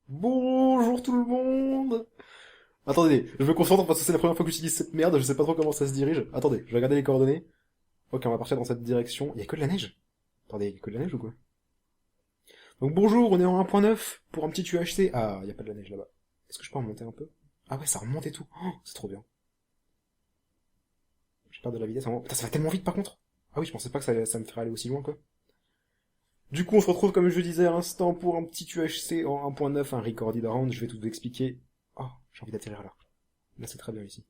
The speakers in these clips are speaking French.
Bonjour tout le monde. Attendez, je me concentre parce que c'est la première fois que j'utilise cette merde, je sais pas trop comment ça se dirige. Attendez, je vais regarder les coordonnées. Ok, on va partir dans cette direction. Il y a que de la neige. Attendez, il y a que de la neige ou quoi? Donc bonjour, on est en 1.9 pour un petit UHC. Ah, il y a pas de la neige là-bas. Est-ce que je peux remonter un peu? Ah ouais, ça remonte et tout. Oh, c'est trop bien. J'ai peur de la vitesse. Putain, ça va tellement vite par contre. Ah oui, je pensais pas que ça me ferait aller aussi loin quoi. Du coup, on se retrouve comme je disais à l'instant pour un petit UHC en 1.9, un recorded round. Je vais tout vous expliquer. Oh, j'ai envie d'atterrir là. Là, c'est très bien ici.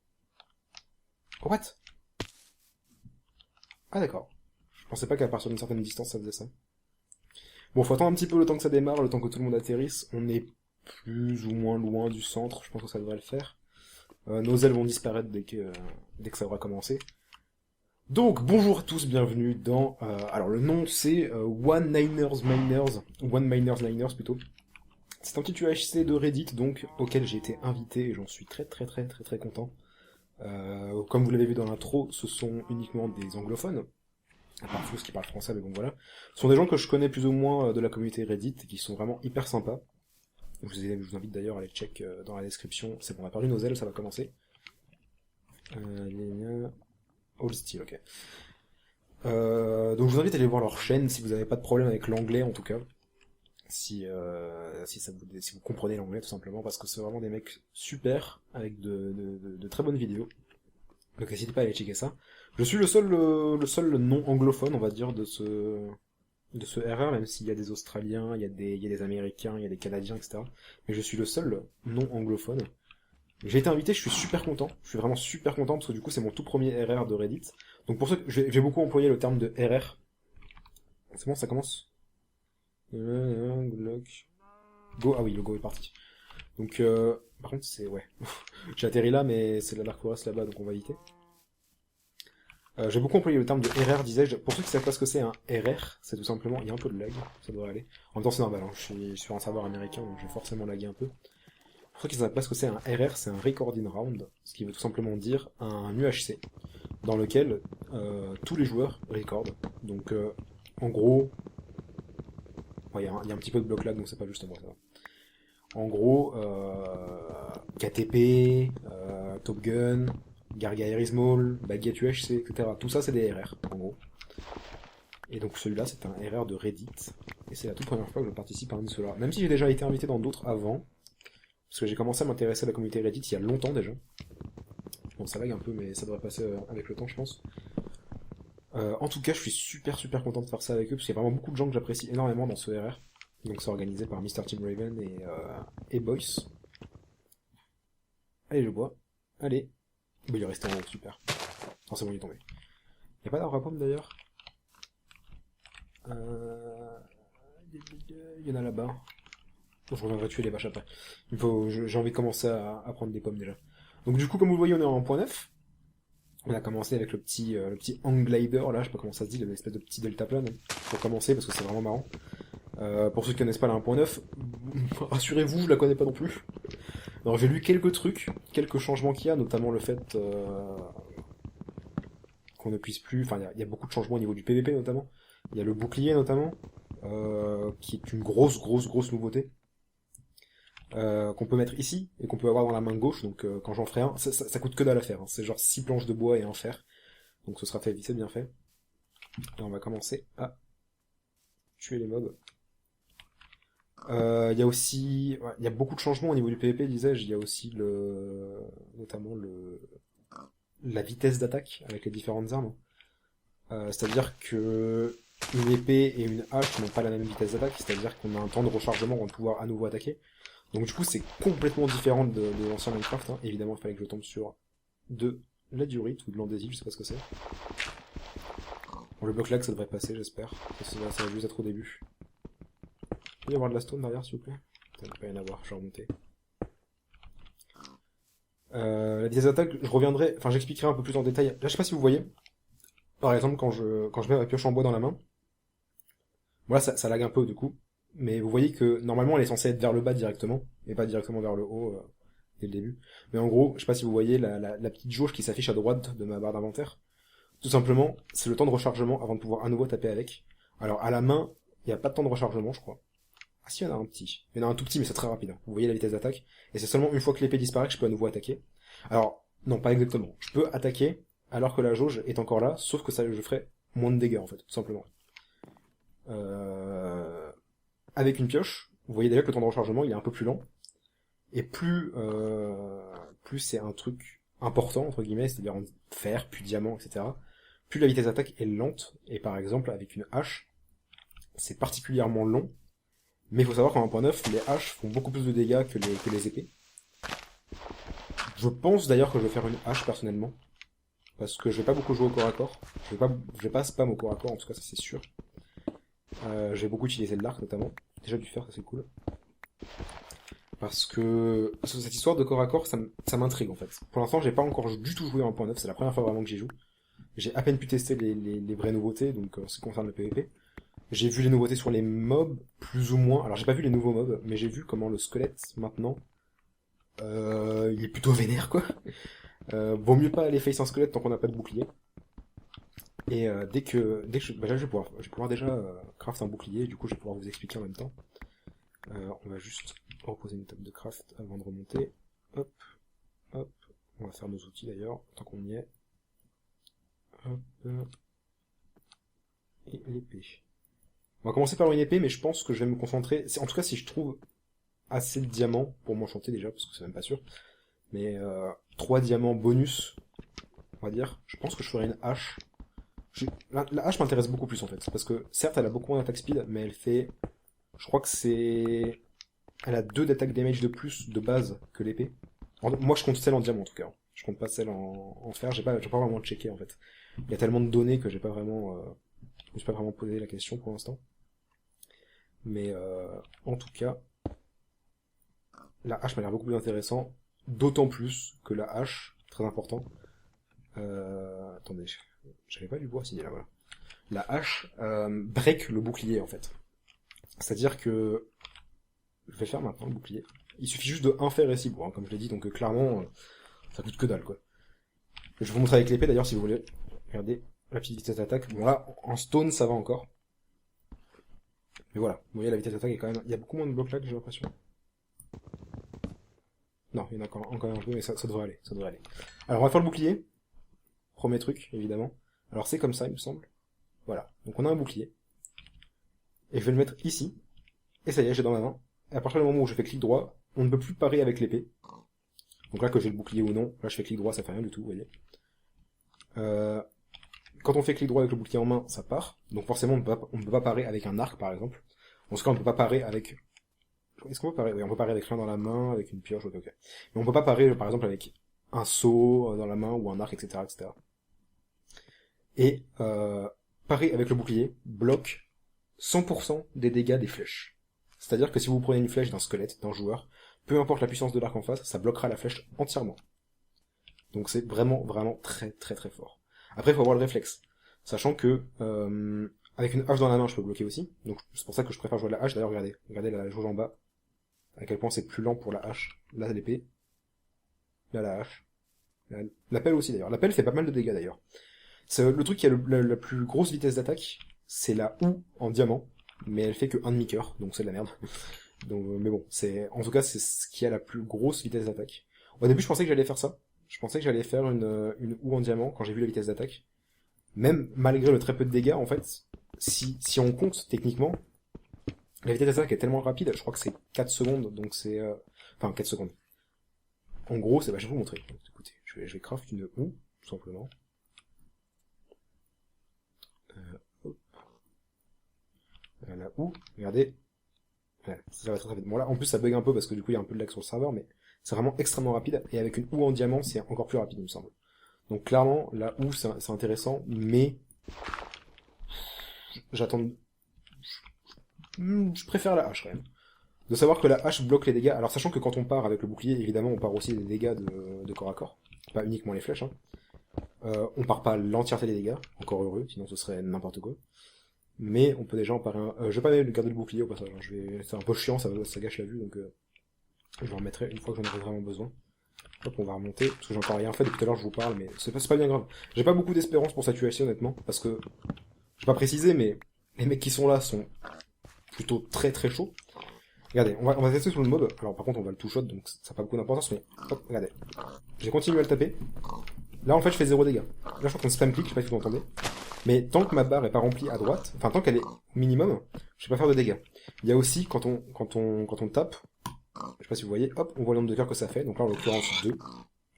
What? Ah d'accord. Je pensais pas qu'à partir d'une certaine distance ça faisait ça. Bon, faut attendre un petit peu le temps que ça démarre, le temps que tout le monde atterrisse. On est plus ou moins loin du centre, je pense que ça devrait le faire. Nos ailes vont disparaître dès que ça aura commencé. Donc, bonjour à tous, bienvenue dans... alors, le nom, c'est One Niners Miners, One Miners Liners plutôt. C'est un petit UHC de Reddit, donc, auquel j'ai été invité, et j'en suis très très très très très content. Comme vous l'avez vu dans l'intro, ce sont uniquement des anglophones, à part Fous qui parle français, mais bon voilà. Ce sont des gens que je connais plus ou moins de la communauté Reddit, et qui sont vraiment hyper sympas. Je vous invite d'ailleurs à les check dans la description. C'est bon, on a parlé nos ailes, ça va commencer. All Steel, ok. Donc je vous invite à aller voir leur chaîne si vous n'avez pas de problème avec l'anglais en tout cas. Si vous comprenez l'anglais tout simplement, parce que c'est vraiment des mecs super, avec de très bonnes vidéos. Donc n'hésitez pas à aller checker ça. Je suis le seul non anglophone, on va dire, de ce RR, même s'il y a des Australiens, il y a des Américains, il y a des Canadiens, etc. Mais je suis le seul non anglophone. J'ai été invité, je suis super content. Je suis vraiment super content parce que du coup c'est mon tout premier RR de Reddit. Donc pour ça, j'ai beaucoup employé le terme de RR. C'est bon, ça commence. Good luck. Go, ah oui, le go est parti. Donc par contre c'est ouais. J'ai atterri là, mais c'est de la Dark Forest là-bas, donc on va éviter. J'ai beaucoup employé le terme de RR, disais-je. Pour ceux qui savent pas ce que c'est un RR, c'est tout simplement, il y a un peu de lag, ça devrait aller. En même temps c'est normal, hein, je suis sur un serveur américain, donc je vais forcément laguer un peu. Pour ceux qui ne savent pas ce que c'est un RR, c'est un Recording Round, ce qui veut tout simplement dire un UHC, dans lequel tous les joueurs recordent. Donc en gros, ouais, il y a un petit peu de bloc lag, donc c'est pas juste moi ça va. En gros, KTP, Top Gun, Gargair Small, Baguette UHC, etc. Tout ça c'est des RR, en gros. Et donc celui-là c'est un RR de Reddit, et c'est la toute première fois que je participe à un de ceux-là. Même si j'ai déjà été invité dans d'autres avant, parce que j'ai commencé à m'intéresser à la communauté Reddit il y a longtemps déjà. Bon, ça vague un peu, mais ça devrait passer avec le temps, je pense. En tout cas, je suis super super content de faire ça avec eux, parce qu'il y a vraiment beaucoup de gens que j'apprécie énormément dans ce RR. Donc c'est organisé par Mr. Team Raven et Boyce. Allez, je bois. Allez. Bon, il est resté en haut, super. Non, c'est bon, il est tombé. Il n'y a pas d'arbre à pomme d'ailleurs. Euh... Il y en a là-bas. Je reviendrai tuer les vaches après. J'ai envie de commencer à prendre des pommes déjà. Donc du coup, comme vous le voyez, on est en 1.9. On a commencé avec le petit hang glider, là, je sais pas comment ça se dit, l'espèce de petit deltaplane, pour commencer, parce que c'est vraiment marrant. Pour ceux qui connaissent pas la 1.9, rassurez-vous, je la connais pas non plus. Alors j'ai lu quelques trucs, quelques changements qu'il y a, notamment le fait qu'on ne puisse plus... Enfin, il y a beaucoup de changements au niveau du PVP notamment. Il y a le bouclier notamment, qui est une grosse, grosse, grosse nouveauté. Qu'on peut mettre ici et qu'on peut avoir dans la main gauche. Donc quand j'en ferai un, ça coûte que dalle à faire. Hein. C'est genre 6 planches de bois et un fer. Donc ce sera fait vite, c'est bien fait. Et on va commencer à tuer les mobs. Il y a aussi, ouais, il y a beaucoup de changements au niveau du PvP, disais-je. Il y a aussi notamment la vitesse d'attaque avec les différentes armes. C'est-à-dire que une épée et une hache n'ont pas la même vitesse d'attaque. C'est-à-dire qu'on a un temps de rechargement avant de pouvoir à nouveau attaquer. Donc du coup c'est complètement différent de l'ancien Minecraft, hein. Évidemment il fallait que je tombe sur de la durite ou de l'andésite, je sais pas ce que c'est. Bon, le bloc lag ça devrait passer j'espère, ça va juste être au début. Il peut y avoir de la stone derrière s'il vous plaît? Ça ne peut pas y en avoir, je vais remonter. La vitesse d'attaque, je reviendrai, enfin j'expliquerai un peu plus en détail. Là je sais pas si vous voyez, par exemple quand je mets ma pioche en bois dans la main, voilà ça lag un peu du coup. Mais vous voyez que normalement elle est censée être vers le bas directement, et pas directement vers le haut dès le début. Mais en gros, je sais pas si vous voyez la petite jauge qui s'affiche à droite de ma barre d'inventaire. Tout simplement, c'est le temps de rechargement avant de pouvoir à nouveau taper avec. Alors à la main, il n'y a pas de temps de rechargement, je crois. Ah si, il y en a un petit. Il y en a un tout petit, mais c'est très rapide, hein. Vous voyez la vitesse d'attaque. Et c'est seulement une fois que l'épée disparaît que je peux à nouveau attaquer. Alors, non, pas exactement. Je peux attaquer alors que la jauge est encore là, sauf que ça, je ferai moins de dégâts, en fait, tout simplement. Euh... Avec une pioche, vous voyez déjà que le temps de rechargement, il est un peu plus lent. Et plus c'est un truc important, entre guillemets, c'est-à-dire en fer, puis diamant, etc., plus la vitesse d'attaque est lente. Et par exemple, avec une hache, c'est particulièrement long. Mais il faut savoir qu'en 1.9, les haches font beaucoup plus de dégâts que les épées. Je pense d'ailleurs que je vais faire une hache personnellement. Parce que je vais pas beaucoup jouer au corps à corps. Je vais pas spam au corps à corps, en tout cas ça c'est sûr. Je vais beaucoup utiliser de l'arc notamment. Déjà du fer, ça c'est cool. Parce que cette histoire de corps à corps, ça m'intrigue en fait. Pour l'instant, j'ai pas encore du tout joué en 1.9, c'est la première fois vraiment que j'y joue. J'ai à peine pu tester les vraies nouveautés, donc en ce qui concerne le PvP. J'ai vu les nouveautés sur les mobs, plus ou moins. Alors j'ai pas vu les nouveaux mobs, mais j'ai vu comment le squelette, maintenant, il est plutôt vénère quoi. Vaut mieux pas aller face un squelette tant qu'on n'a pas de bouclier. Et là, je vais pouvoir déjà craft un bouclier, du coup je vais pouvoir vous expliquer en même temps. On va juste reposer une table de craft avant de remonter. Hop, hop. On va faire nos outils d'ailleurs, tant qu'on y est. Hop. Et l'épée. On va commencer par une épée, mais je pense que je vais me concentrer. En tout cas, si je trouve assez de diamants pour m'enchanter déjà, parce que c'est même pas sûr. Mais 3 diamants bonus, on va dire. Je pense que je ferai une hache. La hache m'intéresse beaucoup plus en fait. Parce que certes, elle a beaucoup moins d'attaque speed, mais elle fait. Je crois que c'est. Elle a 2 d'attaque damage de plus de base que l'épée. Moi, je compte celle en diamant en tout cas. Je compte pas celle en fer. J'ai pas vraiment checké en fait. Il y a tellement de données que j'ai pas vraiment. Je me suis pas vraiment posé la question pour l'instant. Mais en tout cas, la hache m'a l'air beaucoup plus intéressant. D'autant plus que la hache, très important. Attendez, j'avais pas du bois, si là, voilà. La hache break le bouclier en fait. C'est-à-dire que je vais faire maintenant le bouclier. Il suffit juste de 1 fer et 6 bois, hein, comme je l'ai dit, donc clairement, ça coûte que dalle quoi. Je vais vous montrer avec l'épée d'ailleurs si vous voulez. Regardez, la petite vitesse d'attaque. Bon là, en stone ça va encore. Mais voilà, vous voyez la vitesse d'attaque est quand même. Il y a beaucoup moins de blocs là que j'ai l'impression. Non, il y en a encore un peu, mais ça devrait aller, ça devrait aller. Alors on va faire le bouclier. Premier truc, évidemment. Alors c'est comme ça, il me semble. Voilà, donc on a un bouclier. Et je vais le mettre ici. Et ça y est, j'ai dans ma main. Et à partir du moment où je fais clic droit, on ne peut plus parer avec l'épée. Donc là, que j'ai le bouclier ou non, là je fais clic droit, ça fait rien du tout, vous voyez. Quand on fait clic droit avec le bouclier en main, ça part. Donc forcément, on ne peut pas parer avec un arc, par exemple. En tout cas, on ne peut pas parer avec... Est-ce qu'on peut parer? Oui, on peut parer avec rien dans la main, avec une pioche, ok. Mais on peut pas parer, par exemple, avec un seau dans la main ou un arc, etc., etc. Et parer avec le bouclier bloque 100% des dégâts des flèches. C'est-à-dire que si vous prenez une flèche d'un squelette, d'un joueur, peu importe la puissance de l'arc en face, ça bloquera la flèche entièrement. Donc c'est vraiment, vraiment très, très, très fort. Après, il faut avoir le réflexe. Sachant que, avec une hache dans la main, je peux bloquer aussi. Donc c'est pour ça que je préfère jouer la hache. D'ailleurs, regardez la jauge en bas. À quel point c'est plus lent pour la hache. Là, l'épée. Là, la hache. La pelle aussi, d'ailleurs. La pelle fait pas mal de dégâts, d'ailleurs. C'est le truc qui a la plus grosse vitesse d'attaque, c'est la houe en diamant. Mais elle fait que 1 demi-cœur, donc c'est de la merde. Donc, mais bon, en tout cas, c'est ce qui a la plus grosse vitesse d'attaque. Au début, je pensais que j'allais faire ça. Je pensais que j'allais faire une houe en diamant quand j'ai vu la vitesse d'attaque. Même malgré le très peu de dégâts, en fait, si on compte techniquement, la vitesse d'attaque est tellement rapide, je crois que c'est 4 secondes, donc c'est... Enfin, 4 secondes. En gros, je vais vous montrer. Écoutez, je vais craft une houe, tout simplement. Hop. La houe, regardez. Ouais, ça va très vite. Bon là, en plus ça bug un peu parce que du coup il y a un peu de lag sur le serveur, mais c'est vraiment extrêmement rapide. Et avec une houe en diamant, c'est encore plus rapide, il me semble. Donc clairement, la houe c'est intéressant, mais j'attends... Je préfère la hache quand même. De savoir que la hache bloque les dégâts. Alors sachant que quand on part avec le bouclier, évidemment on part aussi des dégâts de corps à corps. Pas uniquement les flèches. Hein. On part pas l'entièreté des dégâts, encore heureux, sinon ce serait n'importe quoi. Mais on peut déjà en parer un... je vais pas garder le bouclier au passage. Hein. C'est un peu chiant, ça gâche la vue, donc je le remettrai une fois que j'en aurai vraiment besoin. Hop, on va remonter, parce que j'ai encore rien fait depuis tout à l'heure, je vous parle, mais c'est pas bien grave. J'ai pas beaucoup d'espérance pour cette UHC honnêtement, parce que je vais pas préciser, mais les mecs qui sont là sont plutôt très très chauds. Regardez, on va tester sur le mob. Alors par contre on va le two-shot, donc ça n'a pas beaucoup d'importance, mais hop, regardez. J'ai continué à le taper. Là en fait je fais 0 dégâts. Là je suis en train de spam click, je sais pas si vous entendez. Mais tant que ma barre est pas remplie à droite, enfin tant qu'elle est au minimum, je vais pas faire de dégâts. Il y a aussi quand on tape, je sais pas si vous voyez, hop, on voit le nombre de cœurs que ça fait. Donc là en l'occurrence 2.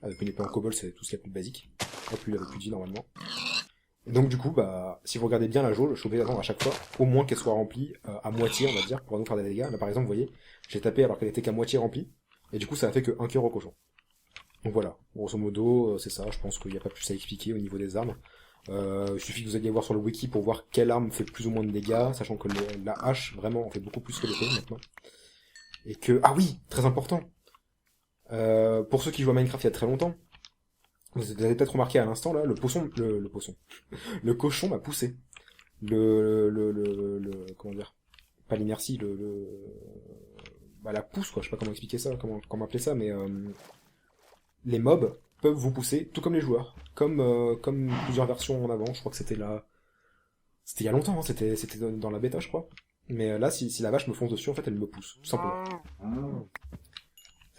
Avec une épée en cobble, c'est tout ce qu'il y a de plus basique. Hop, lui il avait plus de vie normalement. Et donc du coup, bah, si vous regardez bien la jauge, je suis obligé d'attendre à chaque fois au moins qu'elle soit remplie à moitié, on va dire, pour nous faire des dégâts. Là par exemple, vous voyez, j'ai tapé alors qu'elle était qu'à moitié remplie, et du coup ça a fait que 1 cœur au cochon. Donc voilà, grosso modo, c'est ça, je pense qu'il n'y a pas plus à expliquer au niveau des armes. Il suffit que vous alliez voir sur le wiki pour voir quelle arme fait plus ou moins de dégâts, sachant que la hache, vraiment, en fait beaucoup plus que l'épée maintenant. Et que... Ah oui, très important. Pour ceux qui jouent à Minecraft il y a très longtemps, vous avez peut-être remarqué à l'instant là, le poisson. Le cochon m'a poussé. Comment dire? Pas l'inertie, bah, la pousse, quoi. Je sais pas comment expliquer ça, comment appeler ça, mais les mobs peuvent vous pousser, tout comme les joueurs. Comme plusieurs versions en avant. Je crois que c'était là. C'était il y a longtemps, hein. C'était dans la bêta, je crois. Mais là, si la vache me fonce dessus, en fait, elle me pousse, tout simplement.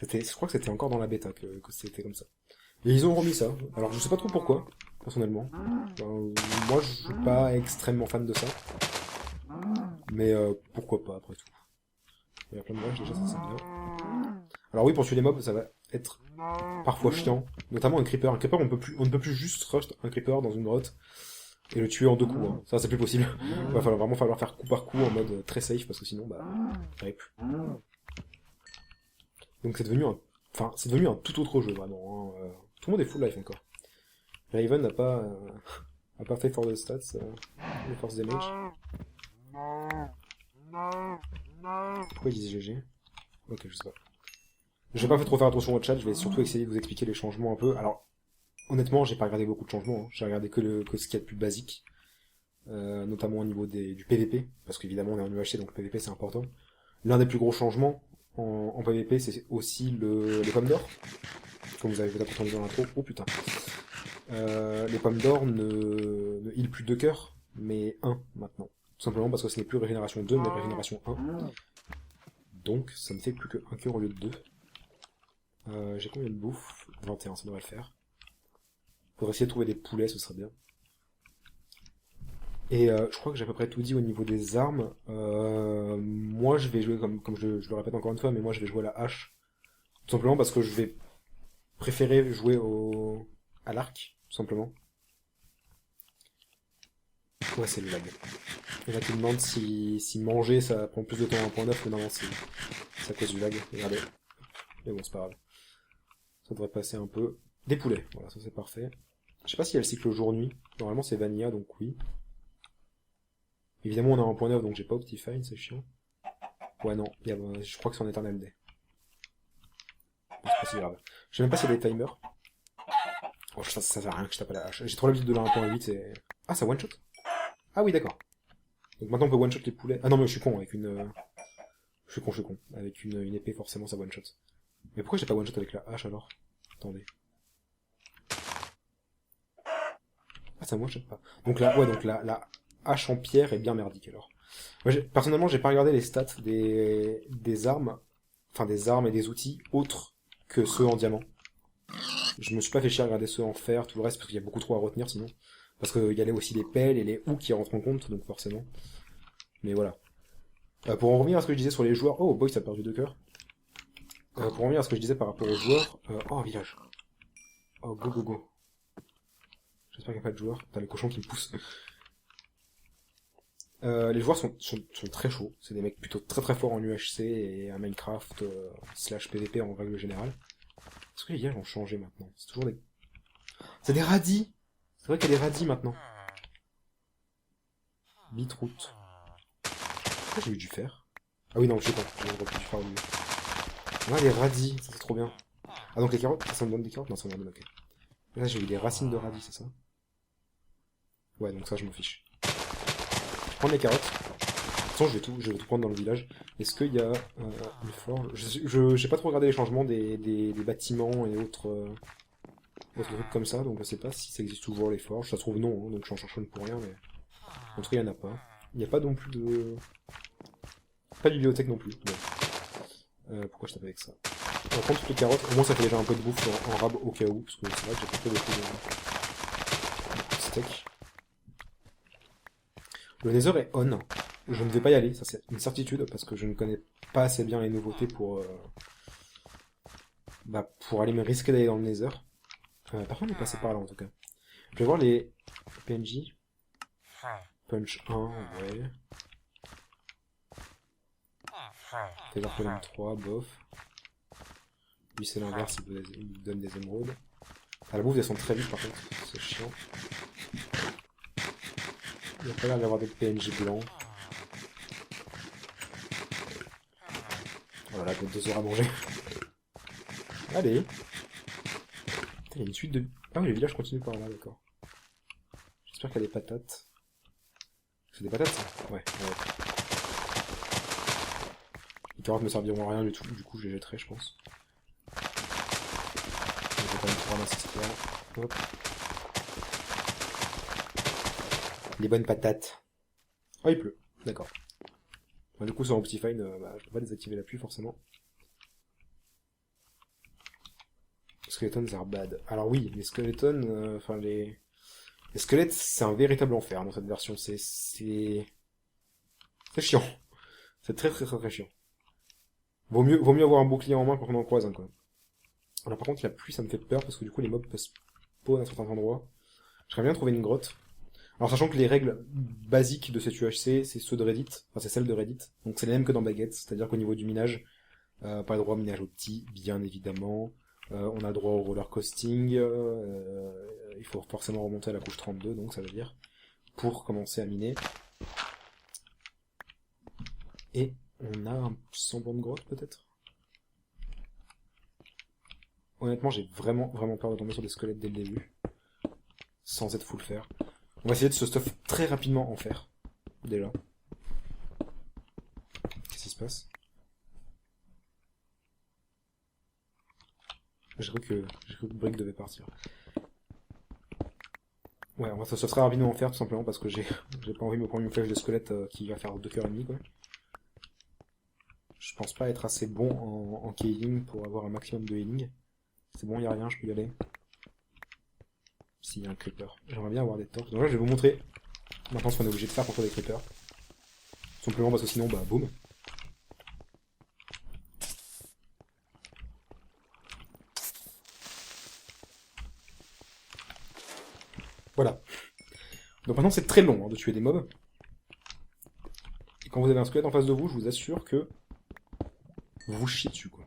Je crois que c'était encore dans la bêta que c'était comme ça. Et ils ont remis ça. Alors, je sais pas trop pourquoi, personnellement. Moi, je suis pas extrêmement fan de ça. Mais pourquoi pas, après tout. Il y a plein de vaches, déjà, ça c'est bien. Alors oui, pour tuer les mobs, ça va être parfois chiant. Notamment un creeper. Un creeper, on ne peut plus juste rush un creeper dans une grotte et le tuer en 2 coups. Hein. Ça, c'est plus possible. Il va vraiment falloir faire coup par coup en mode très safe, parce que sinon, bah, j'arrive plus. Donc c'est devenu un tout autre jeu, vraiment. Hein. Tout le monde est full life encore. Raven n'a pas fait for the stats, le force damage. Pourquoi il dit GG? Ok, je sais pas. Je vais pas fait trop faire attention au chat, je vais surtout essayer de vous expliquer les changements un peu. Alors, honnêtement, j'ai pas regardé beaucoup de changements, hein. J'ai regardé que ce qu'il y a de plus basique. Notamment au niveau du PVP, parce qu'évidemment on est en UHC, donc le PVP c'est important. L'un des plus gros changements en PVP, c'est aussi les pommes d'or. Comme vous avez peut-être entendu dans l'intro. Oh putain. Les pommes d'or ne heal plus 2 cœurs, mais 1 maintenant. Tout simplement parce que ce n'est plus régénération 2, mais régénération 1. Donc ça ne fait plus que 1 cœur au lieu de 2. J'ai combien de bouffe? 21, ça devrait le faire. Pour essayer de trouver des poulets, ce serait bien. Et je crois que j'ai à peu près tout dit au niveau des armes. Moi je vais jouer, comme je le répète encore une fois, mais moi je vais jouer à la hache. Tout simplement parce que je vais préférer jouer à l'arc, tout simplement. Ouais, c'est le lag. Il y en a qui me demandent si manger ça prend plus de temps à 1.9, mais non, c'est à cause du lag. Regardez. Mais bon, c'est pas grave. Ça devrait passer un peu. Des poulets, voilà, ça c'est parfait. Je sais pas s'il y a le cycle jour-nuit. Normalement c'est vanilla, donc oui. Évidemment on a 1.9, donc j'ai pas Optifine, c'est chiant. Ouais, non, je crois que c'est en Eternal Day. C'est pas si grave. Je sais même pas s'il y a des timers. Oh, ça sert à rien que je tape à la hache. J'ai trop l'habitude de la 1.8 et... Ah, ça one-shot? Ah oui, d'accord. Donc maintenant on peut one-shot les poulets. Ah non, mais je suis con avec une... Je suis con. Avec une épée, forcément, ça one-shot. Mais pourquoi j'ai pas one-shot avec la hache, alors? Attendez. Ah, ça one-shot pas. Donc là, ouais, donc la hache en pierre est bien merdique, alors. Moi, personnellement, j'ai pas regardé les stats des armes, enfin des armes et des outils autres que ceux en diamant. Je me suis pas fait chier à regarder ceux en fer, tout le reste, parce qu'il y a beaucoup trop à retenir sinon. Parce qu'il y a aussi les pelles et les houes qui rentrent en compte, donc forcément. Mais voilà. Pour en revenir à ce que je disais sur les joueurs... Oh, boy, ça a perdu 2 cœurs. Pour en revenir à ce que je disais par rapport aux joueurs... Oh, un village. Oh, go. J'espère qu'il n'y a pas de joueurs. Putain, les cochons qui me poussent. Les joueurs sont très chauds. C'est des mecs plutôt très forts en UHC et à Minecraft / PVP en règle générale. Est-ce que les villages ont changé maintenant? C'est toujours des... C'est des radis! C'est vrai qu'il y a des radis maintenant. Beetroot. Pourquoi j'ai eu du fer? Ah oui, non, je sais pas. J'aurais pu du fer au milieu. Ouais, les radis, ça c'est trop bien. Ah, donc les carottes, ça me donne des carottes? Non, ça me donne, ok. Là, j'ai eu des racines de radis, c'est ça? Ouais, donc ça, je m'en fiche. Je vais prendre les carottes. De toute façon, je vais tout prendre dans le village. Est-ce qu'il y a une forge? J'ai pas trop regardé les changements des bâtiments et autres trucs comme ça, donc je sais pas si ça existe toujours les forges. Ça se trouve non, hein, donc j'en cherche une pour rien, mais... En tout cas, il y en a pas. Il n'y a pas non plus de... Pas de bibliothèque non plus. Bon. Pourquoi je tape avec ça? On va prendre toutes les carottes, au moins ça fait déjà un peu de bouffe en rab au cas où, parce que c'est vrai que j'ai pas fait beaucoup de steak. Le Nether est on. Je ne vais pas y aller, ça c'est une certitude, parce que je ne connais pas assez bien les nouveautés pour aller me risquer d'aller dans le Nether. Par contre, on est passé par là en tout cas. Je vais voir les PNJ. Punch 1, ouais. Featherfall 3, bof. Lui c'est l'inverse, il vous donne des émeraudes. Ah, la bouffe descend très vite par contre, c'est chiant. Il n'y a pas l'air d'avoir des PNJ blancs. Voilà, donc 2 heures à manger. Allez. Putain, il y a une suite de... Ah oui, le village continue par là, d'accord. J'espère qu'il y a des patates. C'est des patates ça? Ouais. Les carottes me serviront à rien du tout, du coup je les jetterai je pense. Je vais quand même tout ramasser cette terre. Hop. Les bonnes patates. Oh il pleut, d'accord. Bah, du coup sur Optifine, je peux pas désactiver la pluie forcément. Skeletons are bad. Alors oui, les skeletons, les squelettes, c'est un véritable enfer dans cette version. C'est chiant. C'est très chiant. Vaut mieux avoir un bouclier en main quand on en croise un, quoi. Alors par contre, la pluie, ça me fait peur parce que du coup, les mobs peuvent spawn à certains endroits. J'aimerais bien trouver une grotte. Alors sachant que les règles basiques de cette UHC, c'est ceux de Reddit, enfin c'est celles de Reddit. Donc c'est les mêmes que dans Baguette, c'est-à-dire qu'au niveau du minage, pas le droit au minage au petit, bien évidemment. On a droit au roller coasting. Il faut forcément remonter à la couche 32, donc ça veut dire, pour commencer à miner. Et on a un semblant de grotte peut-être. Honnêtement, j'ai vraiment peur de tomber sur des squelettes dès le début. Sans être full fer. On va essayer de se stuff très rapidement en fer. Déjà. Qu'est-ce qui se passe? J'ai cru que Brick devait partir. Ouais, on va se stuff très rapidement en fer tout simplement parce que j'ai pas envie de me prendre une flèche de squelette qui va faire 2 cœurs et demi quoi. Je pense pas être assez bon en healing pour avoir un maximum de healing. C'est bon, y a rien, je peux y aller. S'il y a un creeper. J'aimerais bien avoir des torches. Donc là, je vais vous montrer maintenant ce qu'on est obligé de faire contre des creepers. Tout simplement parce que sinon, bah, boum. Voilà. Donc maintenant, c'est très long de tuer des mobs. Et quand vous avez un squelette en face de vous, je vous assure que vous vous chiez dessus, quoi.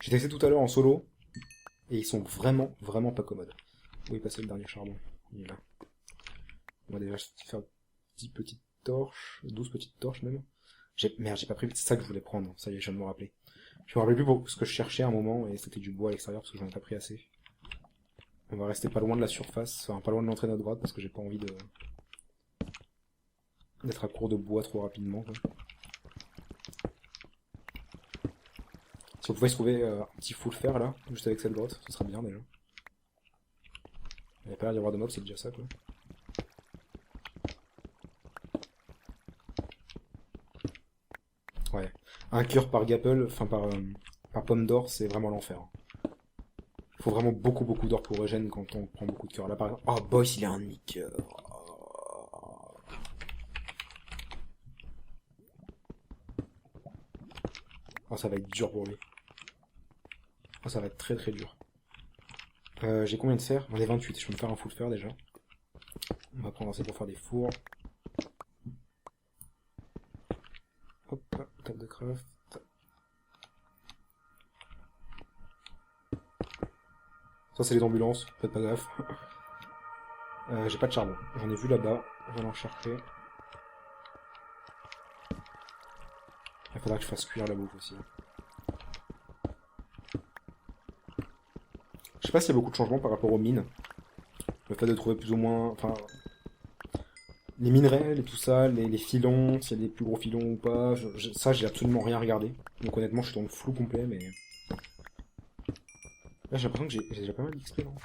J'ai testé tout à l'heure en solo, et ils sont vraiment pas commodes. Où est passé le dernier charbon? Il est là. On va déjà faire 10 petites torches, 12 petites torches même. Merde, j'ai pas pris, c'est ça que je voulais prendre, ça y est, je viens de me rappeler. Je me rappelais plus pour ce que je cherchais à un moment, et c'était du bois à l'extérieur, parce que j'en ai pas pris assez. On va rester pas loin de la surface, enfin pas loin de l'entrée de notre grotte, parce que j'ai pas envie d'être à court de bois trop rapidement, quoi. Si on pouvait se trouver un petit full fer là, juste avec cette grotte, ce serait bien déjà. Il n'y a pas l'air d'y avoir de mobs, c'est déjà ça, quoi. Ouais. Un cœur par gapple, enfin par pomme d'or, c'est vraiment l'enfer. Il faut vraiment beaucoup d'or pour régène quand on prend beaucoup de cœur. Là par exemple. Oh boys, il est un nick. Oh ça va être dur pour lui. Oh ça va être très dur. J'ai combien de fer? J'en ai 28, je peux me faire un full fer déjà. On va prendre assez pour faire des fours. Hop, table de craft. Ça c'est les ambulances, faites pas gaffe. J'ai pas de charbon, j'en ai vu là-bas, je vais en chercher. Il faudra que je fasse cuire la bouffe aussi. Je sais pas s'il y a beaucoup de changements par rapport aux mines. Le fait de trouver plus ou moins... Enfin... Les minerais et tout ça, les filons, s'il y a des plus gros filons ou pas, ça j'ai absolument rien regardé. Donc honnêtement je suis dans le flou complet mais... Là j'ai l'impression que j'ai déjà pas mal d'XP non?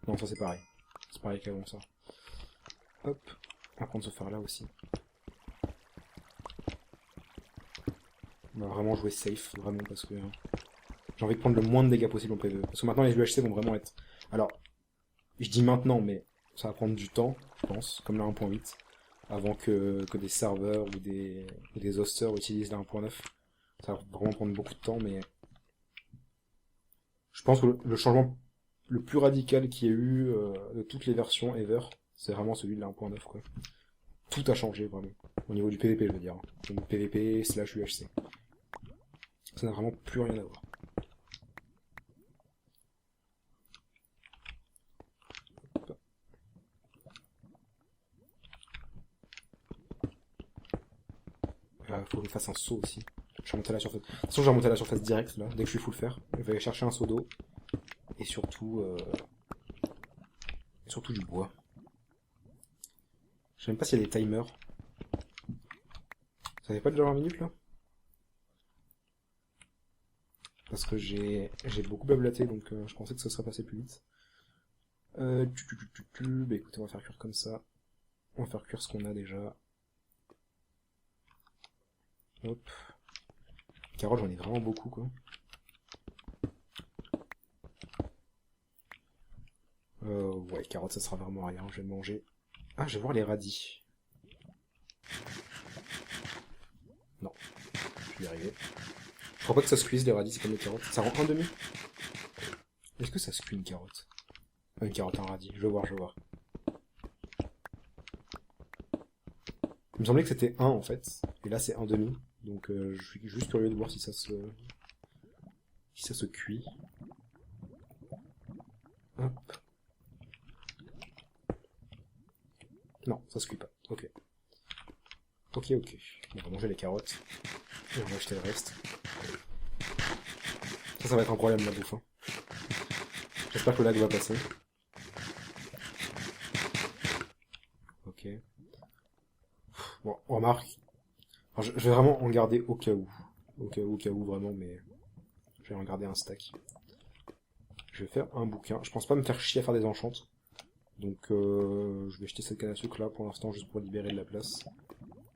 Non ça c'est pareil. C'est pareil qu'avant ça. Hop, on va prendre ce fer là aussi. On va vraiment jouer safe, vraiment, parce que j'ai envie de prendre le moins de dégâts possible en PvE. Parce que maintenant, les UHC vont vraiment être... Alors, je dis maintenant, mais ça va prendre du temps, je pense, comme la 1.8, avant que des serveurs ou des hosters utilisent la 1.9. Ça va vraiment prendre beaucoup de temps, mais je pense que le changement le plus radical qu'il y ait eu de toutes les versions ever, c'est vraiment celui de la 1.9, quoi. Tout a changé, vraiment. Au niveau du PvP, je veux dire. Donc PvP slash UHC. Ça n'a vraiment plus rien à voir. Faut que je fasse un saut aussi. Je vais remonter à la surface. De toute façon, je vais remonter à la surface directe, là, dès que je suis full fer. Je vais aller chercher un seau d'eau. Et surtout du bois. Je sais même pas s'il y a des timers. Ça fait pas déjà 20 minutes, là? Parce que j'ai beaucoup blablaté, donc je pensais que ça serait passé plus vite. Bah écoutez, on va faire cuire comme ça. On va faire cuire ce qu'on a déjà. Hop. Carottes, j'en ai vraiment beaucoup, quoi. Ouais, carottes, ça sera vraiment rien. Je vais manger. Ah, je vais voir les radis. Non, je vais y arriver. Je crois pas que ça se cuise, les radis, c'est comme les carottes. Ça rend un demi. Est-ce que ça se cuit une carotte? Une carotte, un radis. Je vais voir, je vais voir. Il me semblait que c'était un en fait. Et là, c'est un demi. Donc, je suis juste curieux de voir si ça se cuit. Hop. Non, ça se cuit pas. Ok. Ok, ok. On va manger les carottes. Et on va acheter le reste. Ça va être un problème, la bouffe. Hein. J'espère que le lag va passer. Ok. Bon, on remarque. Alors, je vais vraiment en garder au cas où. Au cas où, vraiment, mais... Je vais en garder un stack. Je vais faire un bouquin. Je pense pas me faire chier à faire des enchantes. Donc, je vais jeter cette canne à sucre là pour l'instant, juste pour libérer de la place.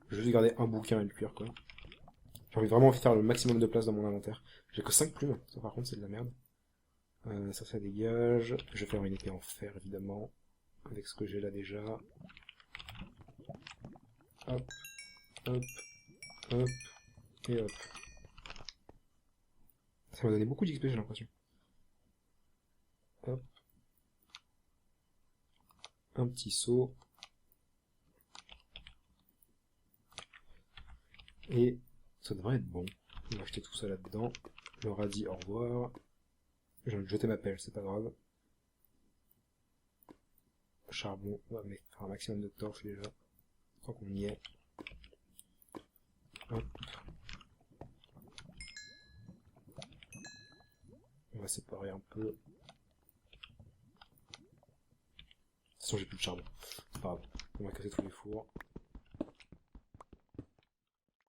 Je vais juste garder un bouquin et le cuire, quoi. J'ai envie de vraiment faire le maximum de place dans mon inventaire. J'ai que 5 plumes, ça par contre c'est de la merde. Ça dégage. Je vais faire une épée en fer évidemment. Avec ce que j'ai là déjà. Hop, hop, hop, et hop. Ça m'a donné beaucoup d'XP j'ai l'impression. Hop. Un petit seau. Et ça devrait être bon. On va acheter tout ça là-dedans. Le radis, au revoir. Je vais jeter ma pelle, c'est pas grave. Charbon, on va faire un maximum de torches déjà. Tant qu'on y est. Hop. On va séparer un peu. De toute façon, j'ai plus de charbon. C'est pas grave. On va casser tous les fours.